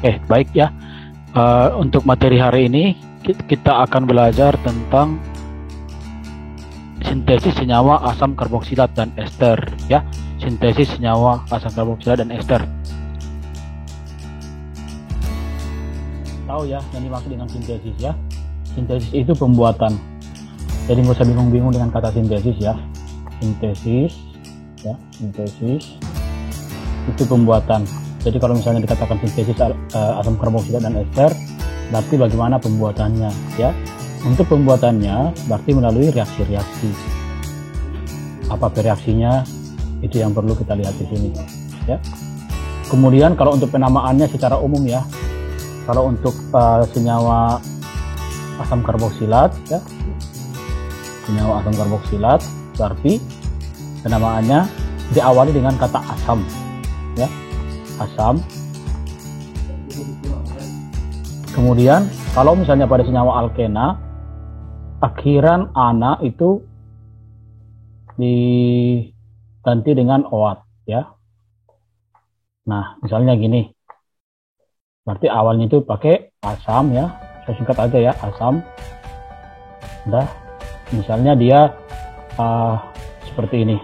Baik ya. Untuk materi hari ini kita akan belajar tentang sintesis senyawa asam karboksilat dan ester ya. Sintesis senyawa asam karboksilat dan ester. Tahu ya yang dimaksud dengan sintesis ya. Sintesis itu pembuatan. Jadi nggak usah bingung-bingung dengan kata sintesis ya. Sintesis ya, sintesis itu pembuatan. Jadi kalau misalnya dikatakan sintesis asam karboksilat dan ester, berarti bagaimana pembuatannya ya. Untuk pembuatannya berarti melalui reaksi-reaksi. Apa reaksinya? Itu yang perlu kita lihat di sini ya. Kemudian kalau untuk penamaannya secara umum ya. Kalau untuk senyawa asam karboksilat ya. Senyawa asam karboksilat berarti penamaannya diawali dengan kata asam ya. Asam. Kemudian kalau misalnya pada senyawa alkena akhiran ana itu diganti dengan oat ya. Nah misalnya gini, berarti awalnya itu pakai asam ya, saya singkat aja ya, asam. Udah, misalnya dia seperti ini.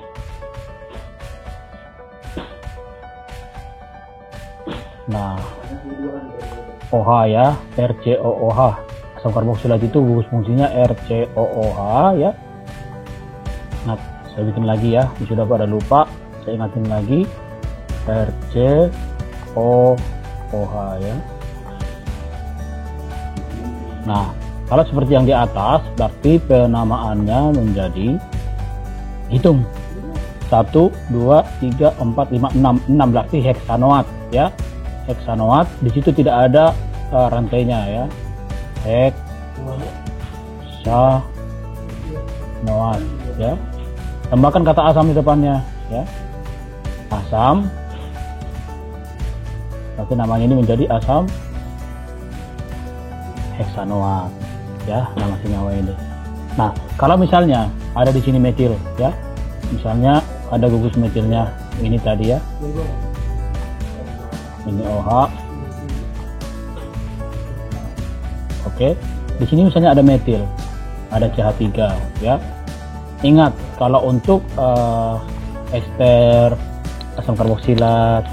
Nah, OH ya, RCOOH. Asam karboksilat itu gugus fungsinya RCOOH ya. Nah, saya bikin lagi ya, sudah pada lupa, saya ingatin lagi RCOOH ya. Nah, kalau seperti yang di atas berarti penamaannya menjadi, hitung 1, 2, 3, 4, 5, 6 berarti heksanoat ya. Heksanoat, di situ tidak ada rantainya ya. Heksanoat ya. Tambahkan kata asam di depannya ya. Asam. Berarti namanya ini menjadi asam heksanoat ya, nama senyawa ini. Nah, kalau misalnya ada di sini metil ya. Misalnya ada gugus metilnya ini tadi ya. Ini OH. Oke. Di sini misalnya ada metil, ada CH3 ya. Ingat kalau untuk ester asam karboksilat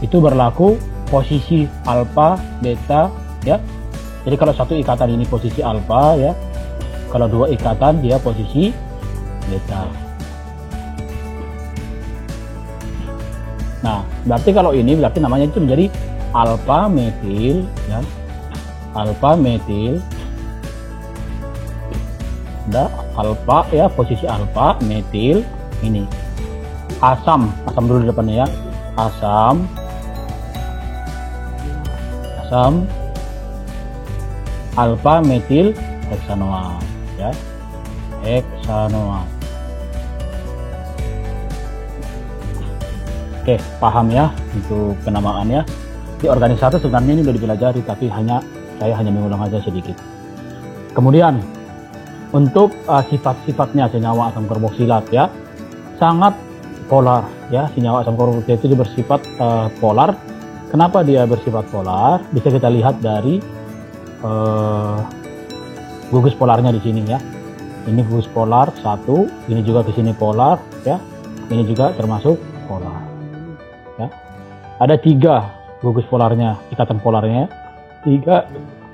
itu berlaku posisi alfa, beta ya. Jadi kalau satu ikatan ini posisi alfa ya. Kalau dua ikatan dia posisi beta. Nah, berarti kalau ini berarti namanya itu menjadi alfa metil ya. Alfa metil. Ada alfa ya, posisi alfa metil ini. Asam dulu di depannya ya. Asam alfa metil heksanoat ya. Heksanoat. Oke, paham ya untuk penamaannya. Di organisasi sebenarnya ini sudah dipelajari, tapi saya hanya mengulang aja sedikit. Kemudian untuk sifat-sifatnya senyawa asam karboksilat ya, sangat polar ya. Senyawa asam karboksilat itu bersifat polar. Kenapa dia bersifat polar? Bisa kita lihat dari gugus polarnya di sini ya. Ini gugus polar 1, ini juga ke sini polar ya. Ini juga termasuk polar. Ya. Ada 3 gugus polarnya, ikatan polarnya, 3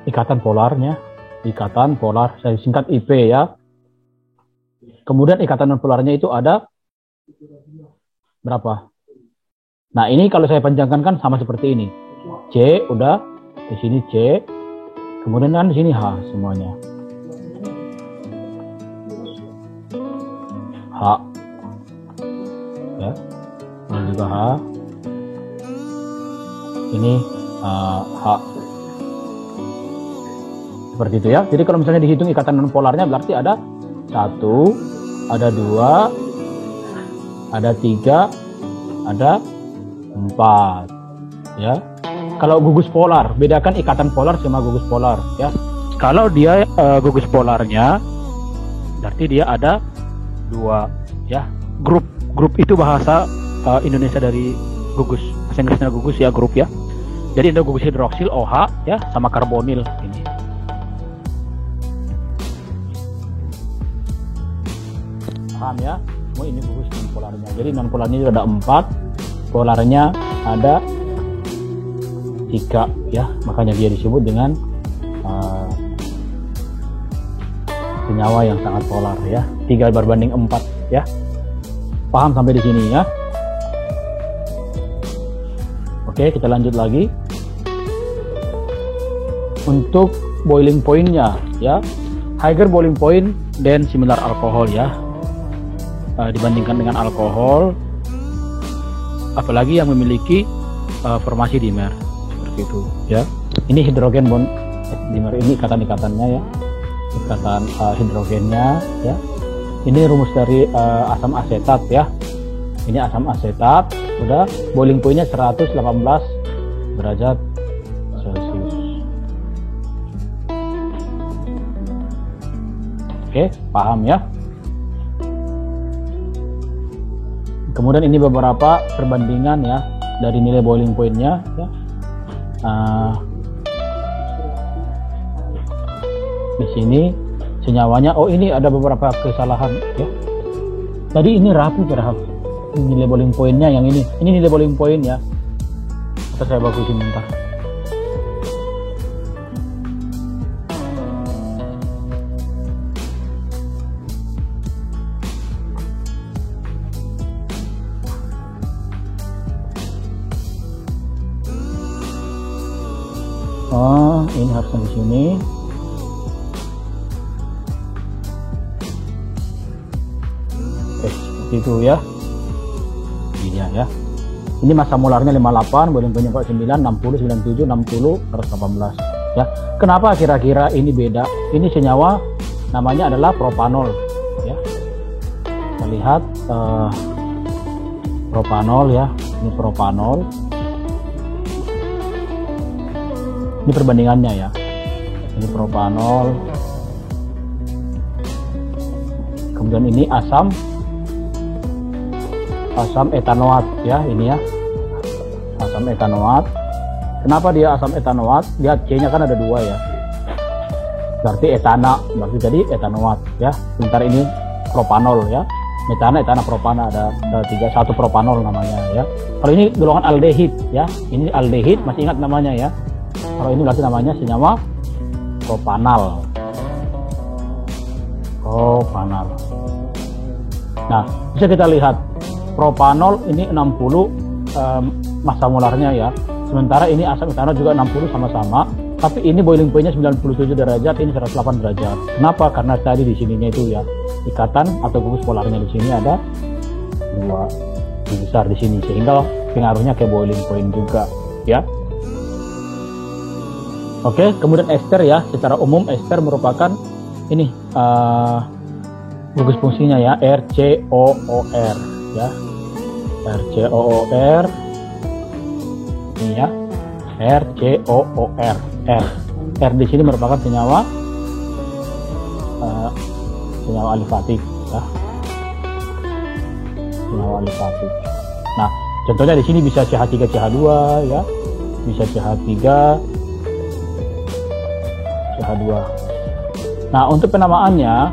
ikatan polarnya, ikatan polar, saya singkat IP ya. Kemudian ikatan non polarnya itu ada berapa? Nah ini kalau saya panjangkan kan sama seperti ini. C udah, di sini C, kemudian kan di sini H semuanya. H, ya, ini juga H. Ini H seperti itu ya. Jadi kalau misalnya dihitung ikatan non polarnya berarti ada 1, ada 2, ada 3, ada 4 ya. Kalau gugus polar, bedakan ikatan polar sama gugus polar ya. Kalau dia gugus polarnya berarti dia ada 2 ya. Grup itu bahasa Indonesia dari gugus, bahasa Inggrisnya gugus ya, grup ya. Jadi ada gugus hidroksil OH ya sama karbonil ini. Paham ya? Semua ini gugus nonpolarnya. Jadi nonpolarnya ada 4, polarnya ada 3 ya. Makanya dia disebut dengan senyawa yang sangat polar ya. 3 berbanding 4 ya. Paham sampai di sini ya? Oke, kita lanjut lagi. Untuk boiling point-nya ya, higher boiling point dan similar alkohol ya, dibandingkan dengan alkohol, apalagi yang memiliki formasi dimer seperti itu ya. Ini hidrogen bond dimer, ini ikatan-ikatannya ya, ikatan hidrogennya ya. Ini rumus dari asam asetat ya. Ini asam asetat, udah boiling point-nya 118 derajat Celcius. Oke, paham ya? Kemudian ini beberapa perbandingan ya dari nilai boiling point-nya ya. Di sini senyawanya, oh ini ada beberapa kesalahan ya. Tadi ini rapi padahal. Ini nilai boiling point-nya yang ini nilai boiling point ya. Atau saya bagusin bentar. Oh, ini harusnya di sini. Oke, seperti itu ya. Ini ya. Ini massa molarnya 58, boiling point-nya 49, 60, 97, 60, 118 ya. Kenapa kira-kira ini beda? Ini senyawa namanya adalah propanol ya. Kita lihat propanol ya. Ini propanol. Ini perbandingannya ya. Ini propanol. Kemudian ini asam etanoat ya, ini ya. Asam etanoat. Kenapa dia asam etanoat? Dia C-nya kan ada 2 ya. Berarti etana, berarti jadi etanoat ya. Sementara ini propanol ya. Metana, etana, propana ada 3, 1 propanol namanya ya. Kalau ini golongan aldehid ya. Ini aldehid, masih ingat namanya ya. Kalau ini berarti namanya senyawa propanal. Propanal. Nah, bisa kita lihat propanol ini 60 massa molarnya ya. Sementara ini asam etanol juga 60 sama-sama. Tapi ini boiling point-nya 97 derajat, ini 108 derajat. Kenapa? Karena tadi di sininya itu ya, ikatan atau gugus polarnya di sini ada 2 besar di sini, sehingga pengaruhnya ke boiling point juga ya. Oke, kemudian ester ya, secara umum ester merupakan ini gugus fungsinya ya, RCOOR ya, RCOOR ini ya, RCOOR. R di sini merupakan senyawa alifatik ya, senyawa alifatik. Nah, contohnya di sini bisa CH3CH2 ya, bisa CH2. Nah, untuk penamaannya,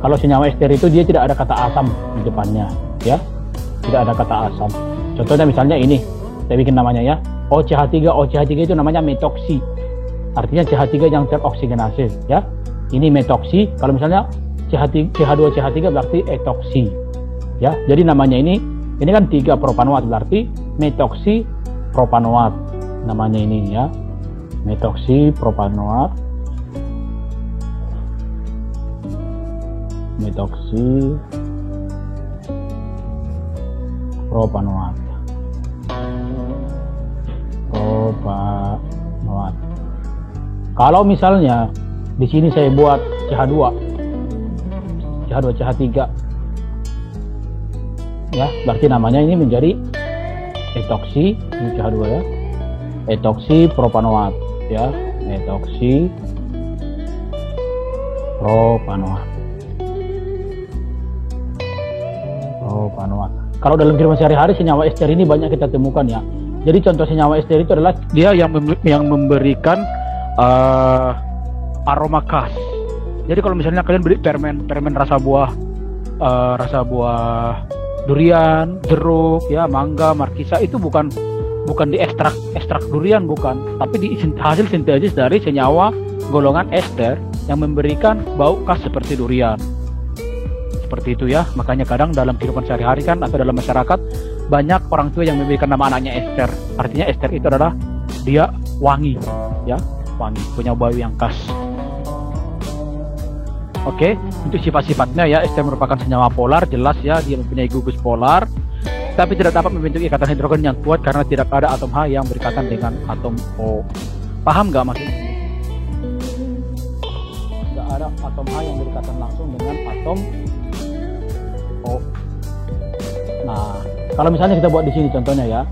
kalau senyawa ester itu dia tidak ada kata asam di depannya ya, tidak ada kata asam. Contohnya misalnya ini, saya bikin namanya ya, OCH3. OCH3 itu namanya metoksi, artinya CH3 yang teroksigenase ya. Ini metoksi. Kalau misalnya CH2CH3 berarti etoksi ya. Jadi namanya ini kan 3 propanoat, berarti metoksi propanoat namanya ini ya. Metoksi propanoat, metoksi propanoat, propanoat. Kalau misalnya di sini saya buat CH2CH3 ya, berarti namanya ini menjadi etoksi, ini CH2 ya, etoksi propanoat ya, etoksi propanoat. Propanoat. Kalau dalam kehidupan sehari-hari senyawa ester ini banyak kita temukan ya. Jadi contoh senyawa ester itu adalah dia yang memberikan aroma khas. Jadi kalau misalnya kalian beli permen rasa buah durian, jeruk, ya, mangga, markisa, itu bukan di ekstrak durian, bukan, tapi di hasil sintesis dari senyawa golongan ester yang memberikan bau khas seperti durian. Seperti itu ya. Makanya kadang dalam kehidupan sehari-hari kan atau dalam masyarakat banyak orang tua yang memberikan nama anaknya Ester. Artinya Ester itu adalah dia wangi, ya, wangi, punya bau yang khas. Oke, untuk sifat-sifatnya ya, ester merupakan senyawa polar, jelas ya, dia mempunyai gugus polar, tapi tidak dapat membentuk ikatan hidrogen yang kuat karena tidak ada atom H yang berikatan dengan atom O. Paham nggak maksudnya? Tidak ada atom H yang berikatan langsung dengan atom O. Nah, kalau misalnya kita buat di sini contohnya ya,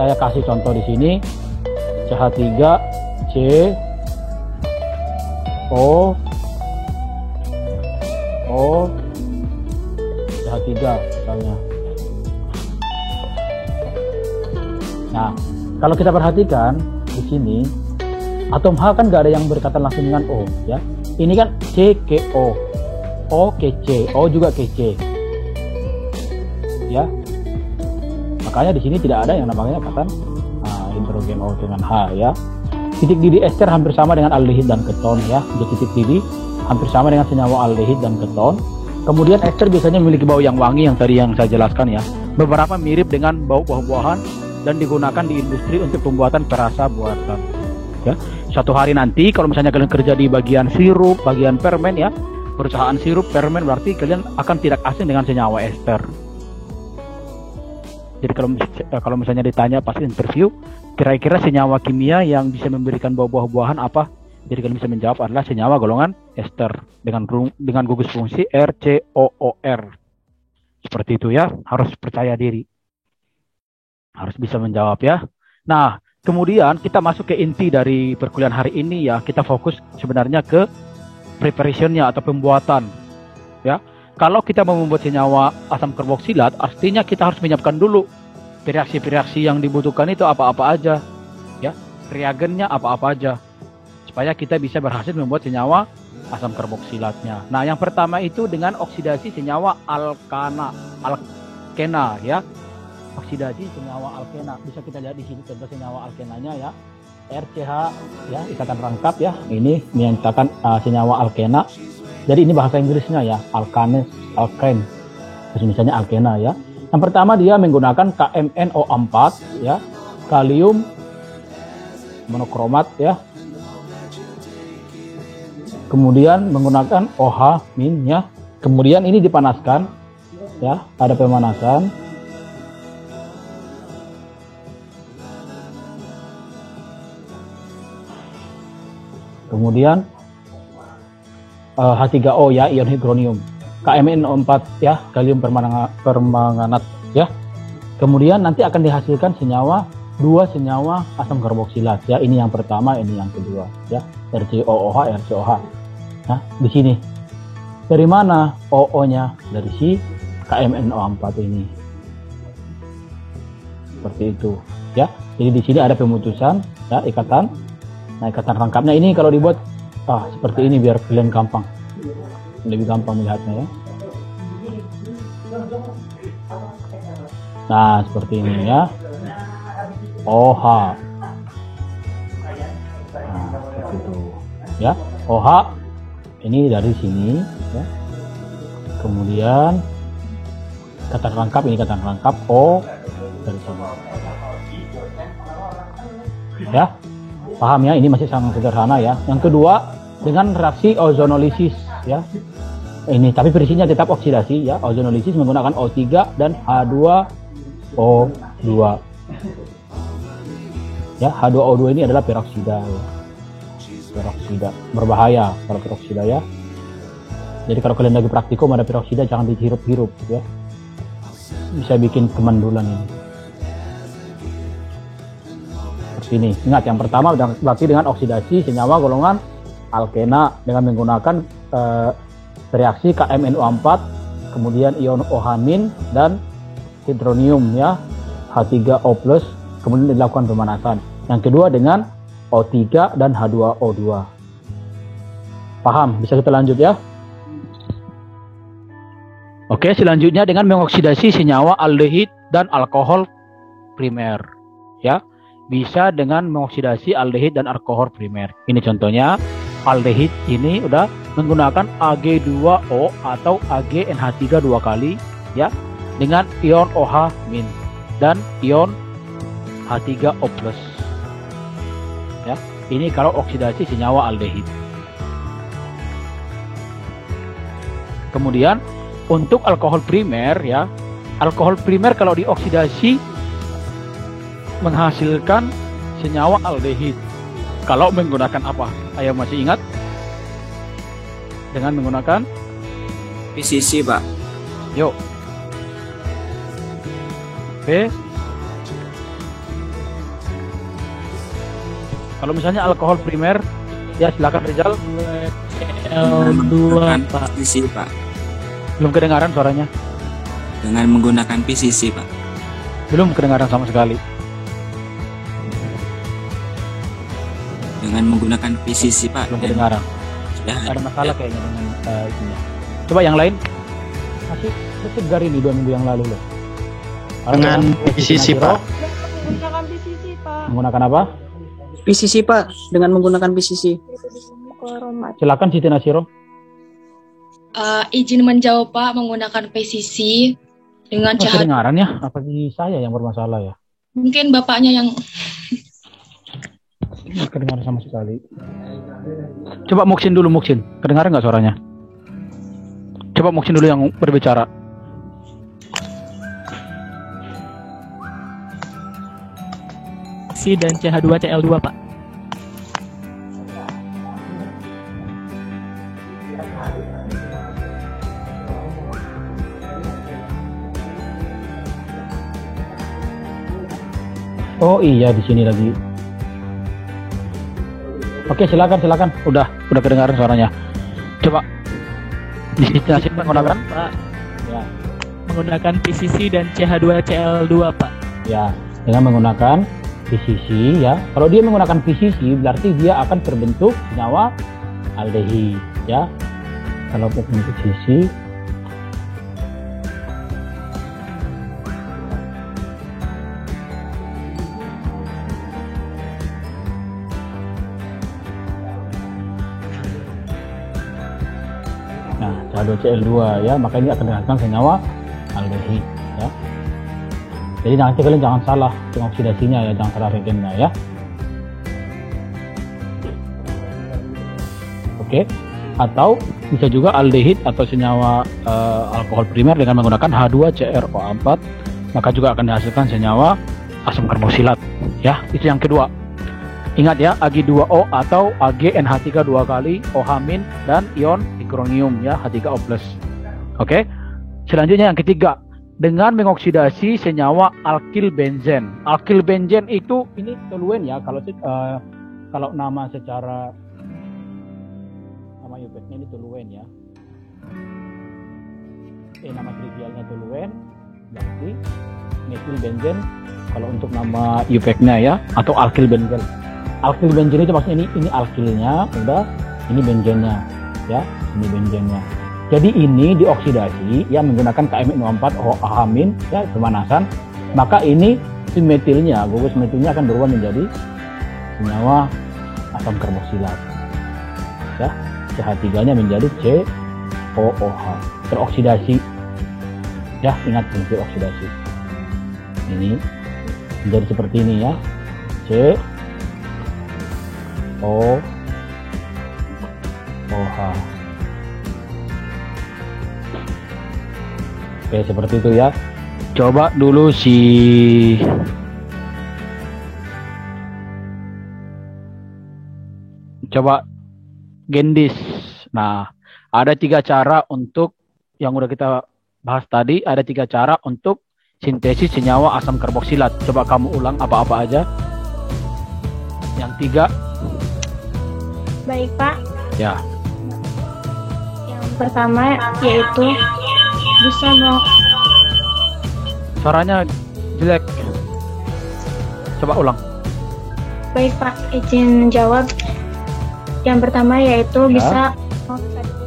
saya kasih contoh di sini, CH3, C, O, CH3 misalnya. Nah, kalau kita perhatikan di sini, atom H kan nggak ada yang berkaitan langsung dengan O, ya. Ini kan C ke O ke C, O juga ke C, ya. Makanya di sini tidak ada yang namanya ikatan hidrogen O dengan H, ya. Titik didih ester hampir sama dengan aldehid dan keton, ya. Jadi titik didih hampir sama dengan senyawa aldehid dan keton. Kemudian ester biasanya memiliki bau yang wangi yang tadi yang saya jelaskan ya. Beberapa mirip dengan bau buah-buahan dan digunakan di industri untuk pembuatan perasa buatan. Ya, suatu hari nanti kalau misalnya kalian kerja di bagian sirup, bagian permen ya, perusahaan sirup permen, berarti kalian akan tidak asing dengan senyawa ester. Jadi kalau misalnya ditanya pas interview, kira-kira senyawa kimia yang bisa memberikan bau buah-buahan apa? Jadi kalian bisa menjawab adalah senyawa golongan ester dengan gugus fungsi RCOOR. Seperti itu ya, harus percaya diri. Harus bisa menjawab ya. Nah, kemudian kita masuk ke inti dari perkuliahan hari ini ya. Kita fokus sebenarnya ke preparationnya atau pembuatan. Ya, kalau kita mau membuat senyawa asam karboksilat, artinya kita harus menyiapkan dulu reaksi-reaksi yang dibutuhkan itu apa-apa aja. Ya, reagennya apa-apa aja. Supaya kita bisa berhasil membuat senyawa asam karboksilatnya. Nah, yang pertama itu dengan oksidasi senyawa alkena ya. Oksidasi senyawa alkena. Bisa kita lihat di sini contoh senyawa alkenanya ya. RCH ya, ikatan rangkap ya. Ini menyatakan senyawa alkena. Jadi ini bahasa Inggrisnya ya, alkane. Terus misalnya alkena ya. Yang pertama dia menggunakan KMnO4 ya, kalium monokromat ya. Kemudian menggunakan OH- ya. Kemudian ini dipanaskan ya, ada pemanasan. Kemudian H3O ya, ion hidronium. KMnO4 ya, kalium permanganat ya. Kemudian nanti akan dihasilkan dua senyawa asam karboksilat ya. Ini yang pertama, ini yang kedua ya. RCOOH, RCOH. Nah, di sini dari mana OO-nya? Dari si KMnO4 ini. Seperti itu ya. Jadi di sini ada pemutusan ya, ikatan. Nah, ikatan rangkapnya ini kalau dibuat seperti ini biar kalian gampang. Lebih gampang melihatnya ya. Nah, seperti ini ya. OH. Nah, seperti itu ya. OH ini dari sini ya. Kemudian ikatan rangkap, ini ikatan rangkap O dari sini. Ya. Paham ya, ini masih sangat sederhana ya. Yang kedua dengan reaksi ozonolisis ya. Ini tapi versinya tetap oksidasi ya. Ozonolisis menggunakan O3 dan H2O2. Ya, H2O2 ini adalah peroksida ya. Peroksida berbahaya kalau peroksida ya. Jadi kalau kalian lagi praktikum ada peroksida jangan dihirup-hirup ya. Bisa bikin kemandulan ini. Seperti ini. Ingat yang pertama berarti dengan oksidasi senyawa golongan alkena dengan menggunakan reaksi KMnO4, kemudian ion OH- dan hidronium ya, H3O+, kemudian dilakukan pemanasan. Yang kedua dengan O3 dan H2O2. Paham? Bisa kita lanjut ya? Oke, selanjutnya dengan mengoksidasi senyawa aldehid dan alkohol primer. Ya, bisa dengan mengoksidasi aldehid dan alkohol primer. Ini contohnya, aldehid ini udah menggunakan Ag2O atau AgNH3 dua kali, ya, dengan ion OH- dan ion H3O+. Ya, ini kalau oksidasi senyawa aldehid. Kemudian untuk alkohol primer, ya, alkohol primer kalau dioksidasi menghasilkan senyawa aldehid. Kalau menggunakan apa? Ayo, masih ingat? Dengan menggunakan PCC, Pak. yuk. P. Kalau misalnya alkohol primer, ya silakan Rizal. L2 Pak. PCC, Pak. Belum kedengaran suaranya. Dengan menggunakan PCC, Pak. Belum kedengaran sama sekali. Dengan menggunakan PCC, Pak. Belum kedengaran. Ya, Ada masalah kayaknya dengan itunya. Coba yang lain. Masih segar ini 2 minggu yang lalu loh. Dengan PCC, Pak. Menggunakan PCC, Pak. Menggunakan apa? PCC, Pak, dengan menggunakan PCC. Silakan Siti Nasiro. Izin menjawab, Pak, menggunakan PCC dengan Masih CH. kedengaran ya? Apa di saya yang bermasalah ya? Mungkin bapaknya yang Nggak kedengaran sama sekali. Coba Muksin dulu, Muksin. Kedengaran nggak suaranya? Coba Muksin dulu yang berbicara. C dan CH2Cl2, Pak. Oh iya, di sini lagi. Oke, silakan. Udah kedengaran suaranya. Coba di sini menggunakan Pak. ya. Menggunakan PCC dan CH2Cl2, Pak. Ya, dengan menggunakan PCC ya. Kalau dia menggunakan PCC berarti dia akan terbentuk senyawa aldehid ya. Kalau pakai PCC nah, CH2Cl2 ya, maka ini akan menghasilkan senyawa aldehid ya. Jadi nanti kalian jangan salah pengoksidasinya ya, jangan salah reagennya ya. Oke. Atau bisa juga aldehid atau senyawa alkohol primer dengan menggunakan H2CrO4, maka juga akan dihasilkan senyawa asam karboksilat ya. Itu yang kedua. Ingat ya, Ag2O atau AgNH3 dua kali, OH- dan ion hidronium ya, H3O+. Oke. Selanjutnya yang ketiga, dengan mengoksidasi senyawa alkil benzen. Alkil benzen itu ini toluen ya, kalau nama secara nama UPEC-nya ini toluen ya. Nama trivialnya toluen, berarti metil benzen kalau untuk nama UPEC-nya ya, atau alkil benzen. Alkil benzen itu maksudnya ini alkilnya, udah ini benzennya ya, ini benzennya. Jadi ini dioksidasi ya menggunakan KM04OH- ya, pemanasan, maka ini si metilnya, gugus metilnya akan berubah menjadi senyawa asam karboksilat. Ya, CH3-nya menjadi COOH, teroksidasi. Ya, ingat prinsip oksidasi. Ini menjadi seperti ini ya. COOH. Oke, seperti itu ya. Coba dulu coba Gendis. Nah, ada 3 cara untuk yang udah kita bahas tadi, ada 3 cara untuk sintesis senyawa asam karboksilat. Coba kamu ulang apa-apa aja. Yang 3. Baik, Pak. Ya. Yang pertama yaitu bisa Suaranya jelek. Coba ulang. Baik Pak, izin menjawab. Yang pertama yaitu Ya. bisa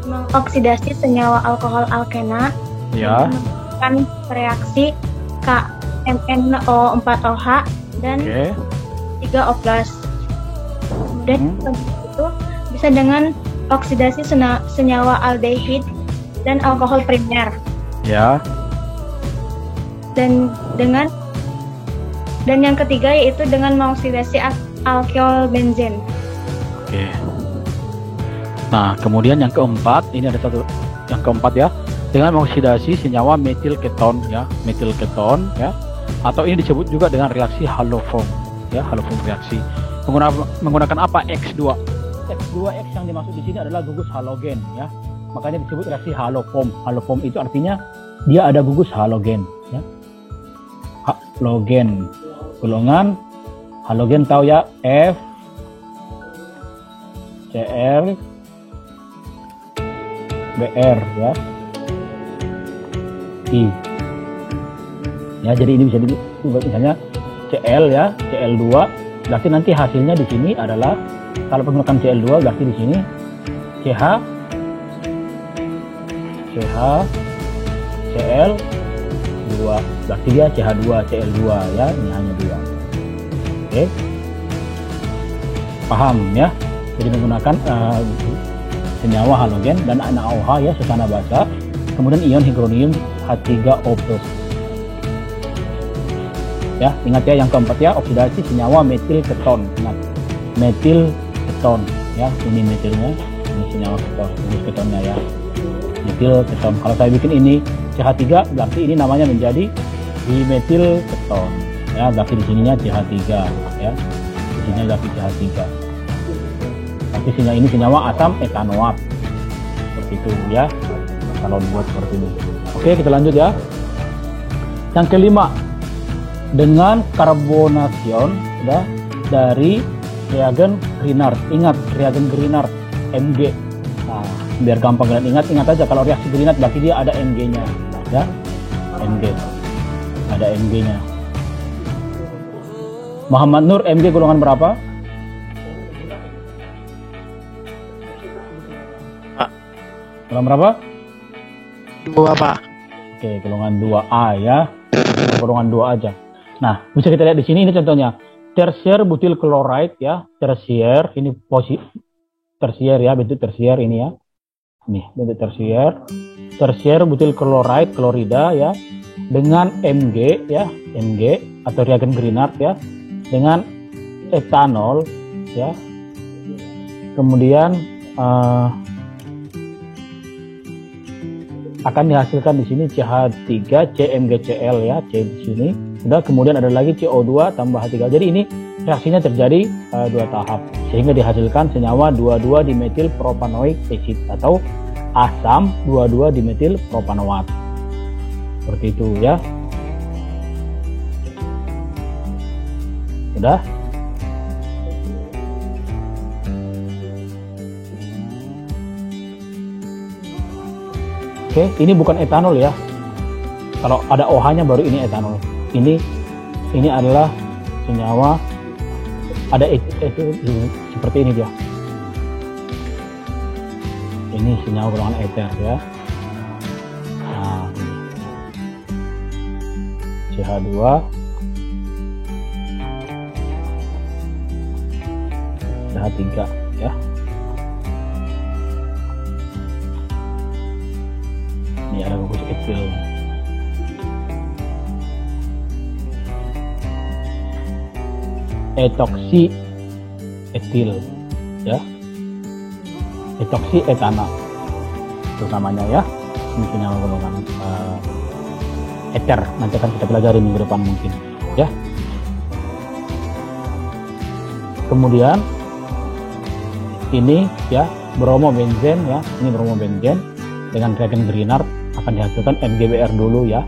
mengoksidasi senyawa alkohol alkena Ya. menghasilkan reaksi KMnO4OH dan Oke. 3O+. Kemudian itu bisa dengan oksidasi senyawa aldehid dan alkohol primer. Ya. Dan yang ketiga yaitu dengan mengoksidasi alkohol benzen. Oke. Nah, kemudian yang keempat, ini ada satu yang keempat ya, dengan mengoksidasi senyawa metil keton ya, metil keton ya, atau ini disebut juga dengan reaksi halofom ya, halofom reaksi. Menggunakan apa? X2. X2X yang dimaksud di sini adalah gugus halogen ya. Makanya disebut reaksi halofom. Halofom itu artinya dia ada gugus halogen ya. Halogen. Golongan halogen tahu ya, F Cl Br ya, I ya, jadi ini bisa dibuat misalnya Cl ya, Cl2, berarti nanti hasilnya di sini adalah kalau menggunakan Cl2 berarti di sini CH Cl2, berarti dia CH2 Cl2 ya, ini hanya 2. Oke, paham ya? Jadi menggunakan senyawa halogen dan NaOH ya secara basa, kemudian ion hidronium H3O+. Ya, ingat ya yang keempat ya, oksidasi senyawa metil keton. Ingat, metil keton ya, ini metilnya, ini senyawa keton, gugus ketonnya ya. Metil keton. Kalau saya bikin ini CH3 berarti ini namanya menjadi dimetil keton. Ya, berarti di sininya CH3 ya. Di sini berarti CH3. Tapi ini senyawa asam etanoat. Seperti itu ya. Kalau dibuat seperti ini. Oke, kita lanjut ya. Yang kelima, dengan karbonation ya, dari reagen Grignard. Ingat reagen Grignard Mg. Nah, biar gampang kalian ingat aja kalau reaksi Grignard berarti dia ada Mg-nya ya. Mg. Ada Mg-nya. Muhammad Nur, Mg golongan berapa? Golongan berapa? 2 Pak. Oke, golongan 2A ya. Golongan 2 aja. Nah, bisa kita lihat di sini, ini contohnya. Tersier butil chloride ya. Tersier, ini tersier ya, bentuk tersier ini ya. Nih, bentuk tersier. Tersier butil chloride, klorida ya. Dengan Mg ya, Mg atau reagen Grignard ya. Dengan etanol ya. Kemudian akan dihasilkan di sini CH3 CmgCl ya, C di sini. Sudah, kemudian ada lagi CO2 tambah H3. Jadi ini reaksinya terjadi 2 tahap sehingga dihasilkan senyawa 22 dimetil propanoic acid atau asam 22 dimetil propanoat. Seperti itu ya. Sudah? Oke, ini bukan etanol ya. Kalau ada OH-nya baru ini etanol. Ini adalah senyawa ada seperti ini dia. Ini senyawa golongan eter ya. Nah, CH2 CH3 ya. Ini ada gugus etil. Etoksi etil ya. Etoksi etana itu namanya ya. Ini senyawa golongan eter. Nanti akan kita pelajari minggu depan mungkin ya. Kemudian ini ya bromobenzen ya. Ini bromobenzen dengan reagen Grignard akan dihasilkan MgBr dulu ya.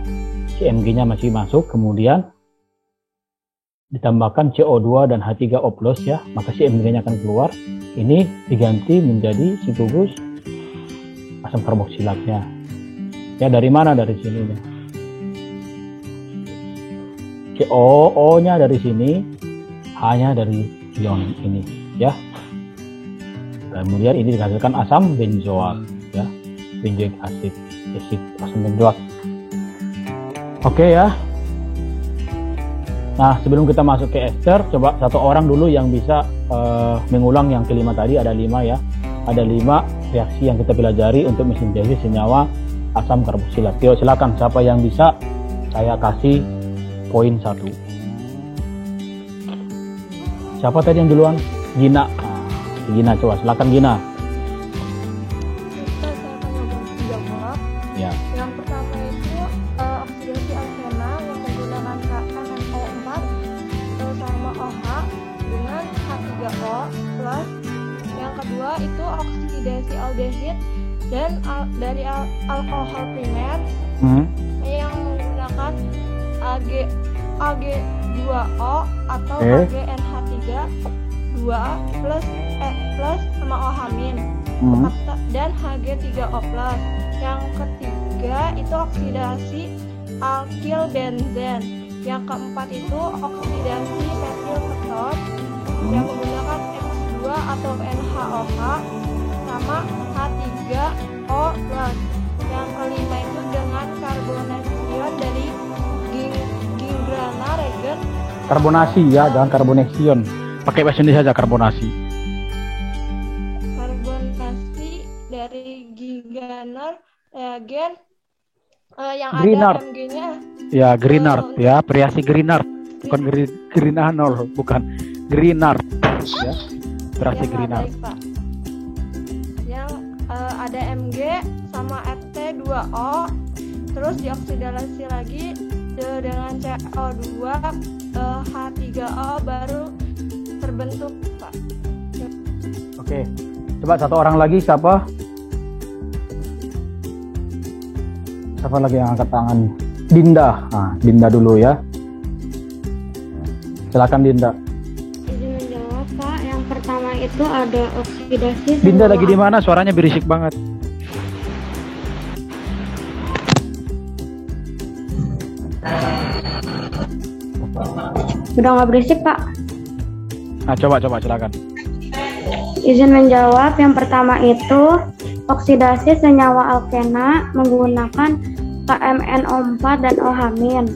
Si Mg-nya masih masuk, kemudian ditambahkan CO2 dan H3O+ ya, maka si Mg-nya akan keluar. Ini diganti menjadi si gugus asam karboksilatnya. Ya, dari mana? Dari sini nih. CO-nya dari sini, H-nya dari ion ini ya. Kemudian ini dihasilkan asam benzoat ya, benzoic acid, asam benzoat. Oke ya. Nah, sebelum kita masuk ke ester, coba satu orang dulu yang bisa mengulang yang kelima tadi. Ada 5 ya. Ada 5 reaksi yang kita pelajari untuk mensintesis senyawa asam karboksilat. Yuk silakan, siapa yang bisa saya kasih poin 1. Siapa tadi yang duluan? Gina. Nah, Gina coba, silakan Gina. Kita saya akan menjawab. Ya. Yang pertama itu oksidasi alkena yang menggunakan KMNO4 sama OH dengan H3O plus. Yang kedua itu oksidasi aldehid dan dari alkohol primer yang menggunakan Ag2O atau AgNH3 2 plus sama OH min dan Hg3O plus. Yang ketiga itu oksidasi alkyl benzen. Yang keempat itu oksidasi metil keton yang menggunakan X2 atau NHOH sama H3O plus. Yang kelima itu dengan karbonation dari Gingrana reagent. Karbonasi ya, jangan karbonation. Pakai bahasa Indonesia saja, karbonasi. Karbonasi dari Gingrana reagent yang Grignard. ada Mg-nya. Ya, Grignard ya, variasi Grignard. Bukan Grignard, bukan Grignard ya. Variasi Ya, Pak, Grignard. baik, Pak. Yang ada Mg sama Ft2O, terus dioksidasi lagi dengan CO2, H3O baru terbentuk, Pak. Oke. Coba satu orang lagi, siapa? Siapa lagi yang angkat tangan? Dinda. Nah, Dinda dulu ya. Silakan Dinda. Izin menjawab, Pak. Yang pertama itu ada oksidasi. Dinda lagi di mana? Suaranya berisik banget. Udah nggak berisik, Pak. Nah, coba silakan. Izin menjawab, yang pertama itu oksidasi senyawa alkena menggunakan KMNO4 dan OH-.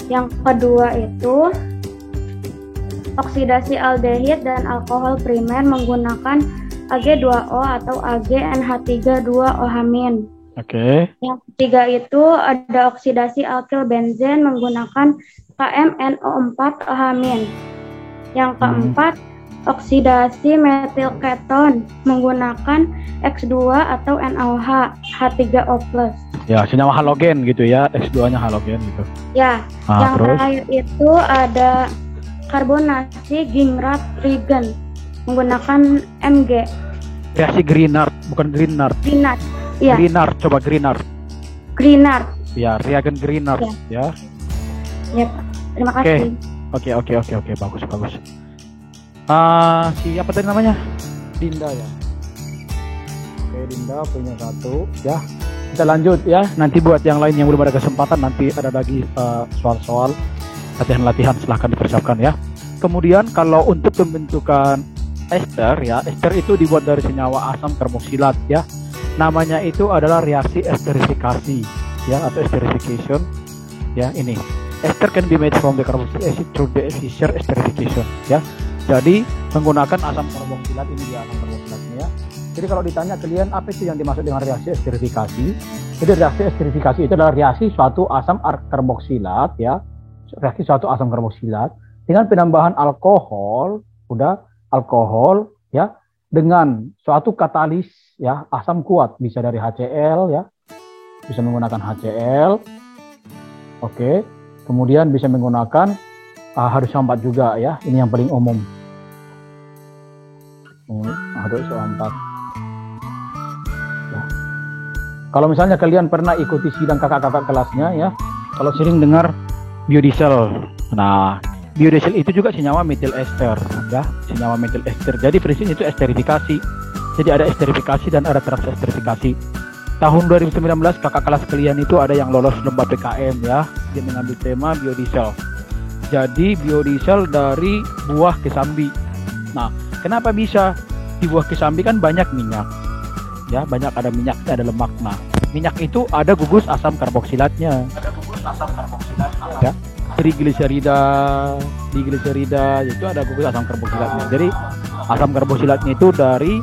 Yang kedua itu oksidasi aldehid dan alkohol primer menggunakan Ag2O atau AgNH3 2OH-. Oke. Yang ketiga itu ada oksidasi alkyl benzen menggunakan KMNO4 OH-. Yang keempat, oksidasi metil keton menggunakan X2 atau NaOH H3O+. Ya, senyawa halogen gitu ya, X2-nya halogen gitu. Ya, Nah, yang terus? terakhir itu ada karbonasi Gingrad reagent menggunakan Mg. Reaksi Grignard, bukan Grignard. Grignard. Iya, Grignard, coba Grignard. Grignard. Ya, reagen Grignard ya. Ya, Pak. Terima kasih. Oke, bagus. Siapa tadi namanya? Dinda ya. Oke, Dinda punya 1 ya. Kita lanjut ya. Nanti buat yang lain yang belum ada kesempatan, nanti ada lagi soal-soal latihan-latihan, silahkan dipersiapkan ya. Kemudian kalau untuk pembentukan ester ya, ester itu dibuat dari senyawa asam karboksilat ya. Namanya itu adalah reaksi esterifikasi ya, atau esterification ya. Ini ester can be made from the carboxylic acid through the Fischer esterification ya. Jadi menggunakan asam karboksilat, ini dia asam karboksilatnya ya. Jadi kalau ditanya kalian apa itu yang dimaksud dengan reaksi esterifikasi? Jadi reaksi esterifikasi itu adalah reaksi suatu asam karboksilat ya, reaksi suatu asam karboksilat dengan penambahan alkohol ya, dengan suatu katalis ya, asam kuat, bisa dari HCl ya, bisa menggunakan HCl. Oke. Kemudian bisa menggunakan H2O4 juga ya, ini yang paling umum. H2O4 ya. Kalau misalnya kalian pernah ikuti sidang kakak-kakak kelasnya ya, kalau sering dengar biodiesel. Nah, biodiesel itu juga senyawa metil ester ya, senyawa metil ester. Jadi prinsipnya itu esterifikasi. Jadi ada esterifikasi dan ada transesterifikasi. Tahun 2019 kakak kelas kalian itu ada yang lolos lomba PKM ya, dia mengambil tema biodiesel. jadi biodiesel dari buah kesambi. Nah, kenapa bisa? Di buah kesambi kan banyak minyak, ya, banyak ada minyaknya, ada lemak. Nah, minyak itu ada gugus asam karboksilatnya. Ya, trigliserida, digliserida itu ada gugus asam karboksilatnya. Jadi asam karboksilatnya itu dari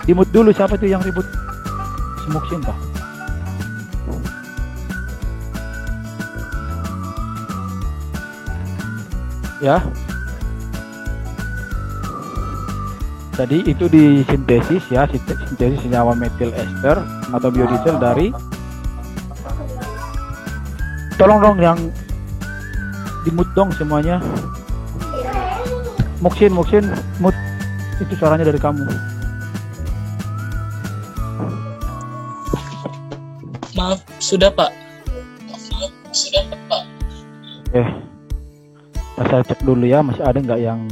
dimut dulu, siapa tuh yang ribut? Semuksin kah? Ya, jadi itu disintesis ya, sintesis senyawa metil ester atau biodiesel dari, tolong dong yang dimut dong semuanya. Muksin mut, itu suaranya dari kamu. Maaf, sudah Pak. Saya cek dulu ya, masih ada nggak yang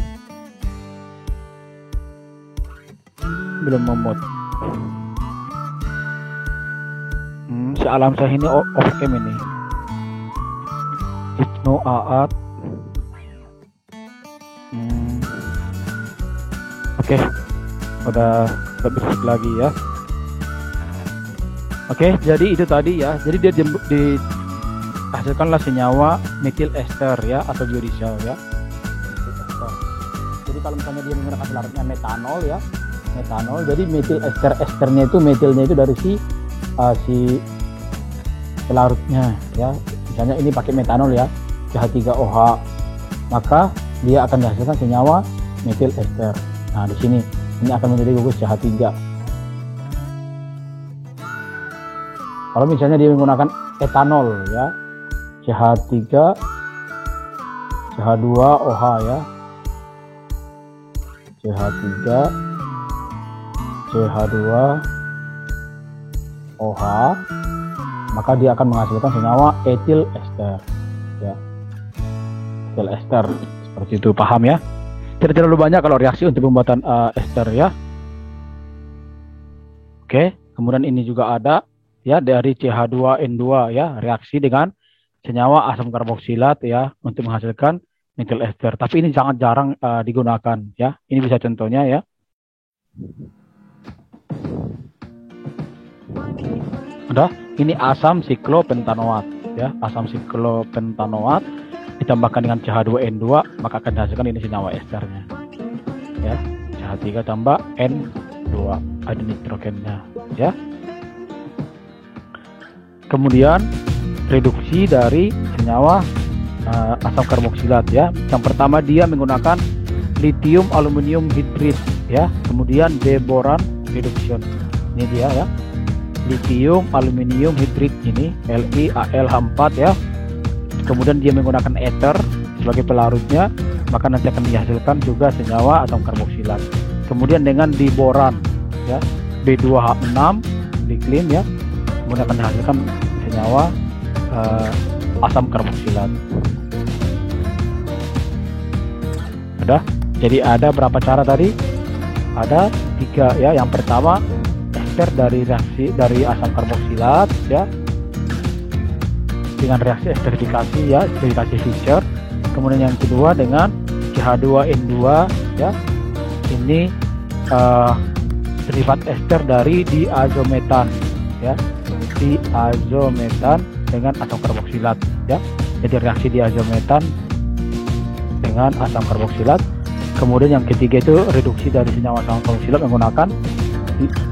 belum memut. Si alam saya ini off cam ini. Ibnu Aat. Oke, udah bersih lagi ya. Oke, jadi itu tadi ya. Jadi dia dihasilkanlah senyawa metil ester ya, atau biodiesel ya. Jadi kalau misalnya dia menggunakan pelarutnya metanol ya, metanol. Jadi metil esternya itu, metilnya itu dari si pelarutnya ya. Misalnya ini pakai metanol ya, CH3OH, maka dia akan dihasilkan senyawa metil ester. Nah, di sini ini akan menjadi gugus CH3. Kalau misalnya dia menggunakan etanol ya, CH3 CH2OH ya, CH3 CH2OH, maka dia akan menghasilkan senyawa etil ester ya, etil ester, seperti itu, paham ya? Tidak terlalu banyak kalau reaksi untuk pembuatan ester ya. Oke, kemudian ini juga ada ya dari CH2N2 ya, reaksi dengan senyawa asam karboksilat ya untuk menghasilkan metil ester. Tapi ini sangat jarang digunakan ya. Ini bisa contohnya ya. Udah, ini asam siklopentanoat ya, asam siklopentanoat ditambahkan dengan CH2N2, maka akan dihasilkan ini senyawa esternya ya, CH3 tambah N2, ada nitrogennya ya. Kemudian reduksi dari senyawa asam karboksilat ya. Yang pertama dia menggunakan lithium aluminium hidrid ya, kemudian deboran reduction. Ini dia ya, lithium aluminium hidrid ini, LiAlH4 ya. Kemudian dia menggunakan ether sebagai pelarutnya, maka nanti akan dihasilkan juga senyawa asam karboksilat. Kemudian dengan diboran ya, B2H6 diklin ya, kemudian akan dihasilkan senyawa asam karboksilat. Udah, jadi ada berapa cara tadi? Ada 3 ya. Yang pertama ester dari reaksi dari asam karboksilat ya, dengan reaksi esterifikasi ya, esterifikasi Fischer. Kemudian yang kedua dengan CH2N2 ya, ini derivat ester dari diazometan ya, diazometan dengan asam karboksilat ya. Jadi reaksi diazometan dengan asam karboksilat. Kemudian yang ketiga itu reduksi dari senyawa asam karboksilat menggunakan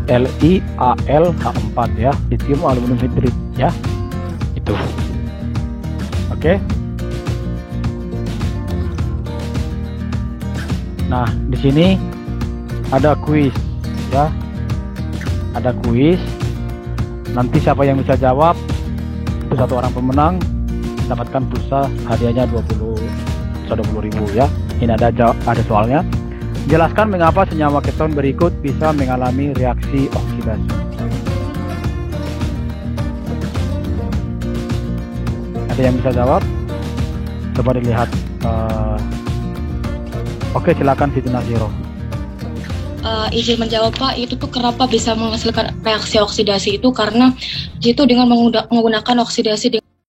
LiAlH4 ya, lithium aluminium hidrid ya. Itu. Oke. Nah, di sini ada kuis ya. Ada kuis. Nanti siapa yang bisa jawab itu satu orang pemenang mendapatkan pulsa hadiahnya 20.000 ya. Ini ada soalnya. Jelaskan mengapa senyawa keton berikut bisa mengalami reaksi oksidasi. Ada yang bisa jawab? Coba dilihat. Oke, silakan Siti Naziro. izin menjawab Pak, itu tuh kenapa bisa menghasilkan reaksi oksidasi itu karena itu dengan menggunakan oksidasi